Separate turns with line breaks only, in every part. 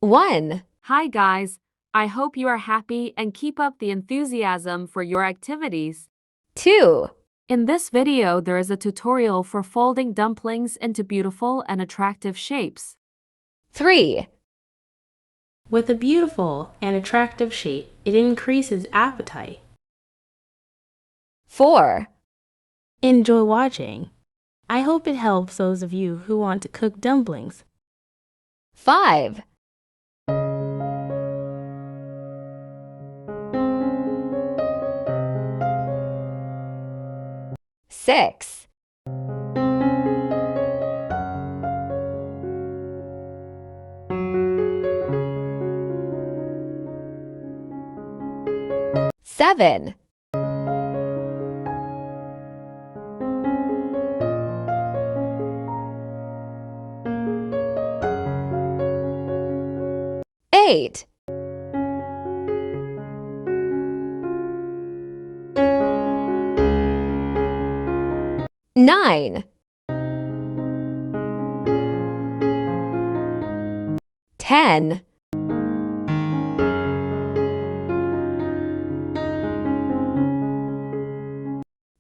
1,
Hi guys, I hope you are happy and keep up the enthusiasm for your activities.
2,
In this video, there is a tutorial for folding dumplings into beautiful and attractive shapes.
3,
With a beautiful and attractive shape, it increases appetite.
4,
Enjoy watching. I hope it helps those of you who want to cook dumplings.
5, 6, 7, 8, 9, 10,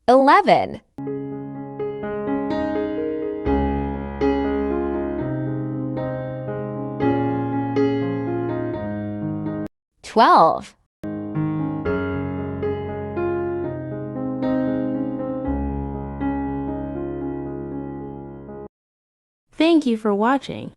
11, 12,
'Thank you for watching.